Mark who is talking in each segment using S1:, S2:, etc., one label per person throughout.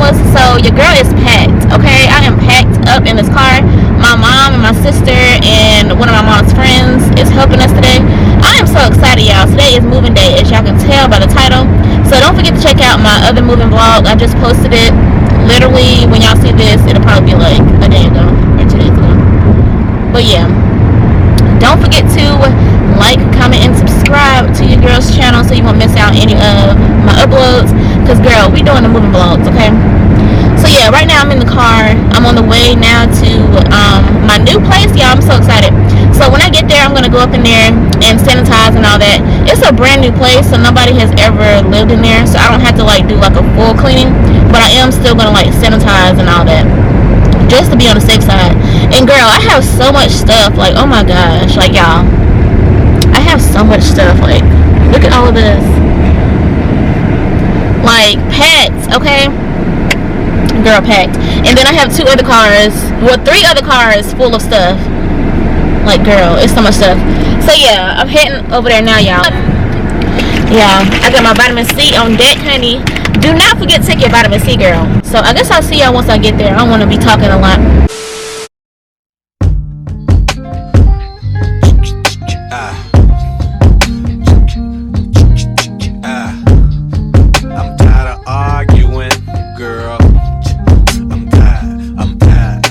S1: girls. So your girl is packed, okay? I am packed up in this car. My mom and my sister and one of my mom's friends is helping us today. I am so excited, y'all. Today is moving day, as y'all can tell by the title. So don't forget to check out my other moving vlog. I just posted it. Literally, when y'all see this, it'll probably be like a day ago or 2 days ago. But yeah, don't forget to like, comment, and subscribe to your girl's channel so you won't miss out any of my uploads. Because girl, we doing the moving vlogs, okay? So yeah, right now I'm in the car. I'm on the way now to my new place. Y'all, I'm so excited. So when I get there, I'm gonna go up in there and sanitize and all that. It's a brand new place, so nobody has ever lived in there, so I don't have to like do like a full cleaning, but I am still gonna like sanitize and all that, just to be on the safe side. And girl, I have so much stuff, like, oh my gosh, like, y'all, I have so much stuff. Like, look at all of this, like, packed, okay, girl, packed. And then I have 2 other cars, well, 3 other cars full of stuff. Like, girl, it's so much stuff. So yeah, I'm heading over there now, y'all. Yeah, I got my vitamin C on deck, honey. Do not forget to take your vitamin C, girl. So I guess I'll see y'all once I get there. I don't want to be talking a lot.
S2: I'm tired of arguing, girl. I'm tired.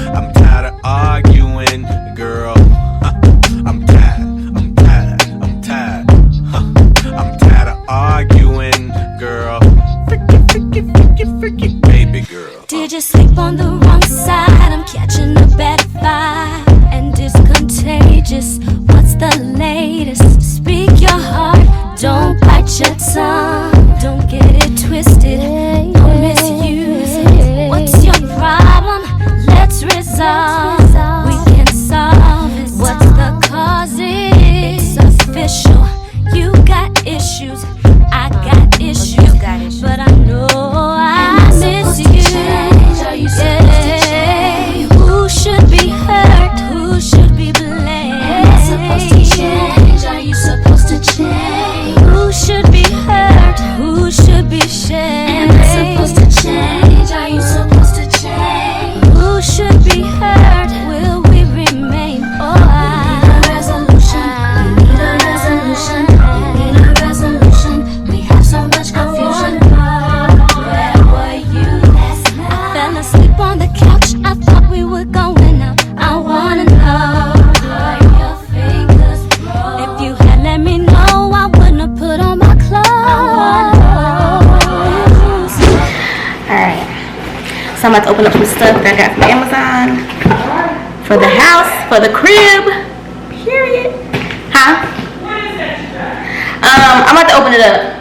S2: I'm tired of arguing, girl. I'm tired. I'm tired of arguing, girl. Freaky, baby girl.
S3: Did you sleep on the wrong side? I'm catching a bad vibe, and it's contagious. What's the latest? Speak your heart, don't bite your tongue. Don't get it twisted, don't misuse it. What's your problem? Let's resolve. We can solve it. What's the cause? It's official. You got issues, I got issues, but I know I miss you. Yeah. Who should be hurt? Who should be blamed? Am I supposed to change? Are you supposed to change? Who should be hurt? Who should be shamed? Am I supposed to change? Are you supposed to change? Who should be hurt? Will we remain? Oh, I need a resolution. We need a resolution. We need a resolution. We have so much confusion. Where were you last night? I fell asleep on the couch. I thought we were going out. I wanna know where your fingers broke. If you had let me know, I wouldn't have put on my clothes.
S1: Alright, so I'm about to open up some stuff that I got from Amazon for the house, for the crib, period. Huh? I'm about to open it up.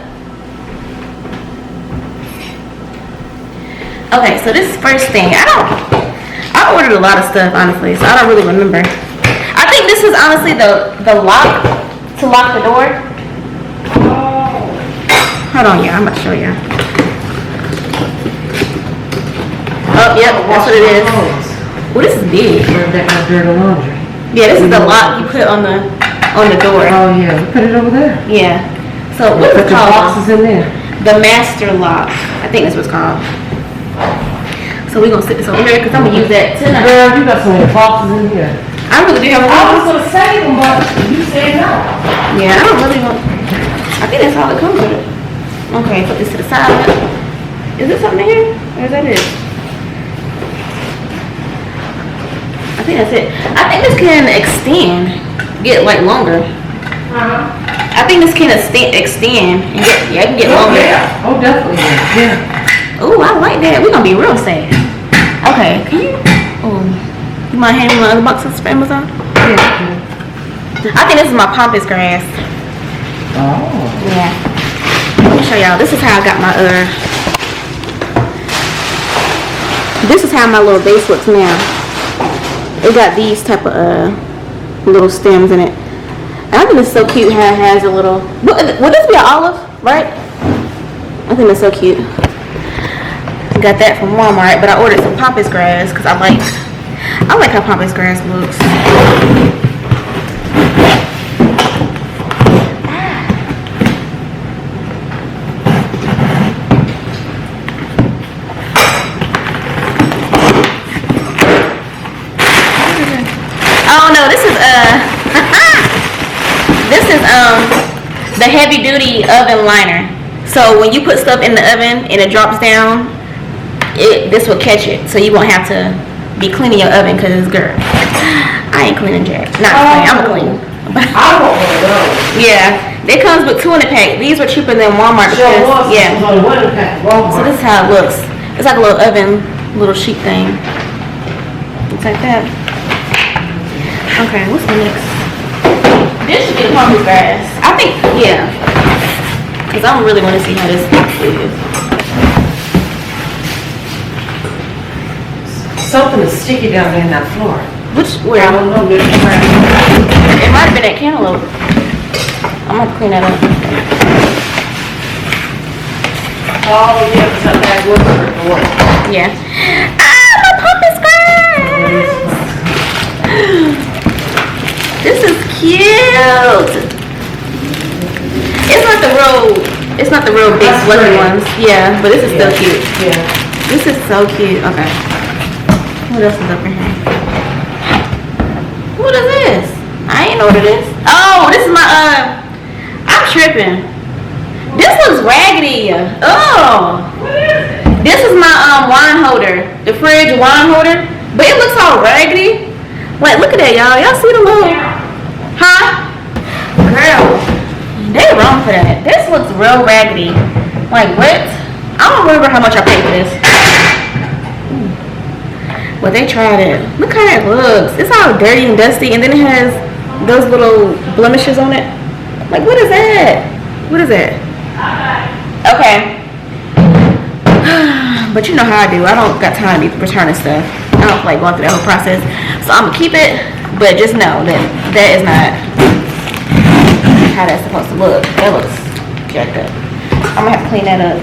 S1: Okay, so this first thing, I ordered a lot of stuff, honestly, so I don't really remember. I think this is honestly the lock to lock the door. Hold on, y'all, I'm about to show y'all. Oh, yep, that's what it is. Well, this is big. Yeah, this is the lock you put on the door.
S4: Oh yeah, we put it over there.
S1: Yeah. So what is it called?
S4: The boxes in there.
S1: The master lock. I think that's what it's called. So we're gonna sit this over here because I'm gonna use that tonight.
S4: Girl, you got so many boxes in here.
S1: I really do have a
S4: I
S1: box.
S4: was gonna save them, but you said no.
S1: Yeah, I don't really want. I think that's all that comes with it. Okay, put this to the side. Is there something in here? Or is that it? I think that's it. I think this can extend, get like longer. I think this can extend and get, yeah, it can get longer.
S4: Yeah. Oh, definitely. Yeah.
S1: Oh, I like that. We're gonna be real safe. Okay, can you? Oh, you mind handing me my other boxes for Amazon?
S4: Yeah.
S1: I think this is my pampas grass.
S4: Oh.
S1: Yeah. Let me show y'all. This is how I got my This is how my little base looks now. It got these type of little stems in it. And I think it's so cute how it has a little. Would this be an olive, right? I think it's so cute. Got that from Walmart, but I ordered some pampas grass because I like how pampas grass looks. the heavy duty oven liner. So when you put stuff in the oven and it drops down, this will catch it. So you won't have to be cleaning your oven because it's girl. I ain't cleaning Jack. Not clean. I'm clean.
S4: I want one of those.
S1: Yeah, it comes with 2 in a pack. These were cheaper than Walmart because yeah. So this is how it looks. It's like a little oven, little sheet thing. It's like that. Okay, what's the next? This should be the pumpkin grass. I think, yeah. Because I really want to see how this is.
S4: Something is sticky down there in that floor.
S1: Where?
S4: I don't know.
S1: It might have been that cantaloupe. I'm going to clean that up.
S4: Oh, yeah, because that bag was for the floor.
S1: Yeah. Ah, my pumpkin grass! This is cute. It's not the real big fluffy ones. Yeah, but this is still cute.
S4: Yeah.
S1: This is so cute. Okay. What else is up in here? What is this? I ain't know what it is. Oh, this is my I'm tripping. This looks raggedy. Oh.
S4: What is it?
S1: This is my wine holder. The fridge wine holder. But it looks all raggedy. Wait, look at that, y'all. Y'all see the little Girl, they wrong for that. This looks real raggedy. Like what? I don't remember how much I paid for this. But they tried it. Look how it looks. It's all dirty and dusty, and then it has those little blemishes on it. Like what is that? What is that? Okay. But you know how I do. I don't got time to be returning stuff. I don't like going through that whole process. So I'm gonna keep it, but just know that that is not how that's supposed to look. That looks jacked up. I'm gonna have to clean that up.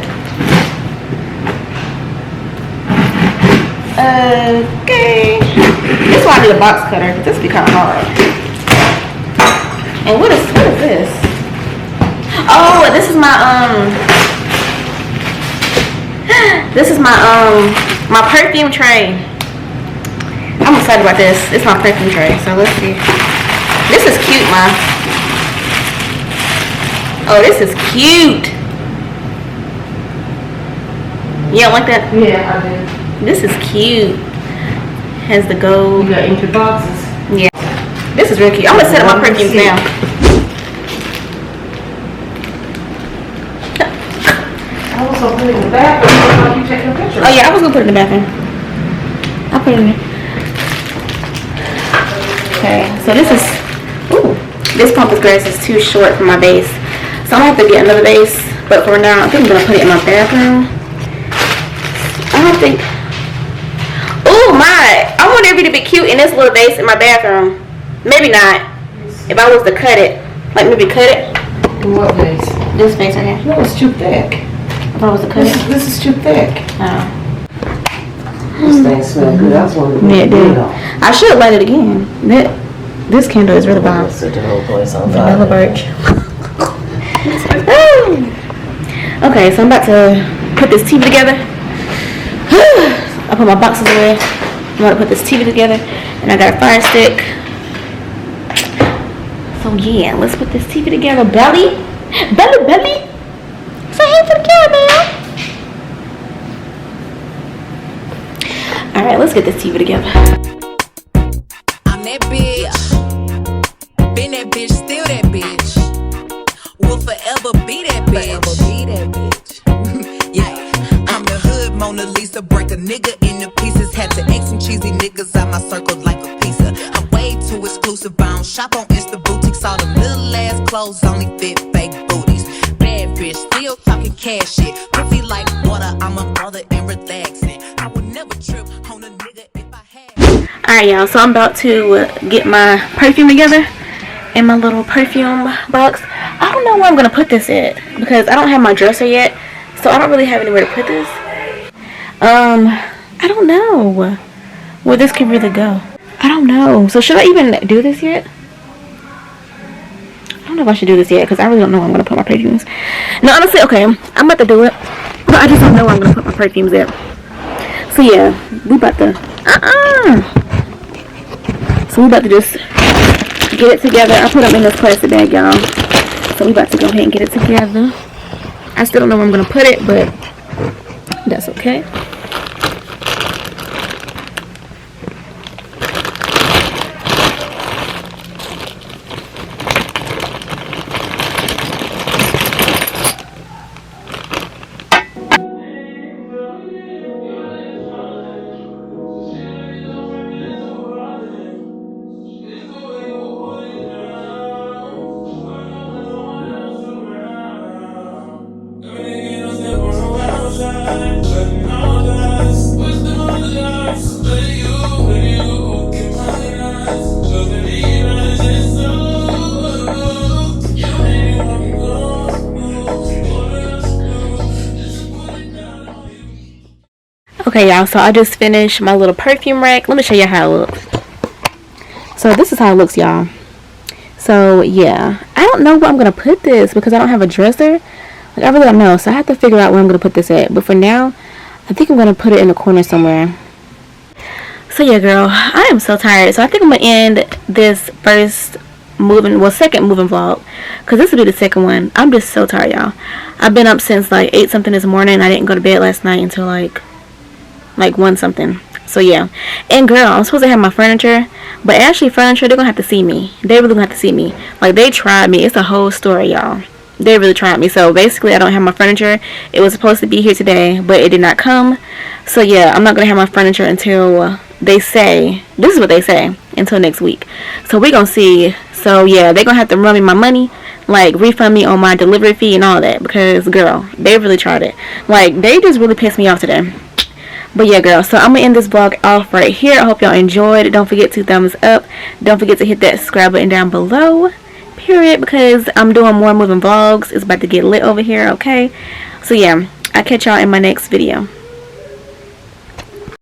S1: Okay. This is why I need a box cutter. This be kind of hard. And what is this? Oh, this is my my perfume tray. I'm excited about this. It's my perfume tray. So let's see. This is cute, ma. Oh, this is cute. You don't like that?
S4: Yeah, I do.
S1: This is cute. Has the gold.
S4: You got empty boxes.
S1: Yeah. This is really cute. I'm gonna set up my perfumes now.
S4: I was gonna put it in the bathroom. How you taking a picture?
S1: Oh yeah, I was gonna put it in the bathroom. I'll put it in there. Okay, so this is, ooh, this pumpkin grass is too short for my base. So I'm gonna have to get another base. But for now, I think I'm gonna put it in my bathroom. I don't think, oh my, I want it to be cute in this little vase in my bathroom. Maybe not. If I was to cut it, like maybe cut it.
S4: What vase?
S1: This vase right here.
S4: No, it's too thick.
S1: If I was to cut it.
S4: This is too thick.
S1: Oh.
S4: This thing smells good. I was wondering.
S1: Yeah, it did. I should light it again. This candle is really bomb.
S5: Set the whole place on fire.
S1: Vanilla birch. Okay, so I'm about to put this TV together. I put my boxes away. I'm gonna put this TV together, and I got a fire stick. So yeah, let's put this TV together. Belly. Say hey to the camera. All right, let's get this TV together.
S6: I'm that bitch. Been that bitch, still that bitch. Will forever be that bitch. Yeah, I'm the hood Mona Lisa. Break a nigga into pieces. Had to X some cheesy niggas out my circle like a pizza. I'm way too exclusive. I don't shop on Insta boutiques. All them little ass clothes only fit fake booties. Bad bitch, still talking cash shit. Pussy like water. I'm a brother and relaxing. I would never trip on a nigga if I had.
S1: Alright y'all, so I'm about to get my perfume together in my little perfume box. I don't know where I'm going to put this at because I don't have my dresser yet, so I don't really have anywhere to put this. I don't know where this can really go. I don't know. So should I even do this yet? I don't know if I should do this yet because I really don't know where I'm going to put my perfumes. No, honestly, okay, I'm about to do it, but I just don't know where I'm going to put my perfumes at. So yeah, we about to, So we about to just get it together. I put them in this plastic bag, y'all. So So we about to go ahead and get it together. I still don't know where I'm gonna put it, but that's okay. Okay, y'all, so I just finished my little perfume rack. Let me show you how it looks. So this is how it looks, y'all. So yeah, I don't know where I'm gonna put this because I don't have a dresser. Like, I really don't know, so I have to figure out where I'm gonna put this at. But for now, I think I'm gonna put it in the corner somewhere. So yeah, girl, I am so tired. So I think I'm gonna end this second moving vlog, because this will be the second one. I'm just so tired, y'all. I've been up since like 8 something this morning. I didn't go to bed last night until like 1 something. So yeah. And girl, I'm supposed to have my furniture, but actually furniture, they're gonna have to see me. They really gonna have to see me. Like, they tried me. It's a whole story, y'all. They really tried me. So basically, I don't have my furniture. It was supposed to be here today, but it did not come. So yeah, I'm not gonna have my furniture until they say, this is what they say, until next week. So we're gonna see. So yeah, they're gonna have to run me my money, like refund me on my delivery fee and all that, because girl, they really tried it. Like, they just really pissed me off today. But yeah, girl, so I'm gonna end this vlog off right here. I hope y'all enjoyed. Don't forget to thumbs up. Don't forget to hit that subscribe button down below, period, because I'm doing more moving vlogs. It's about to get lit over here, okay? So yeah, I'll catch y'all in my next video.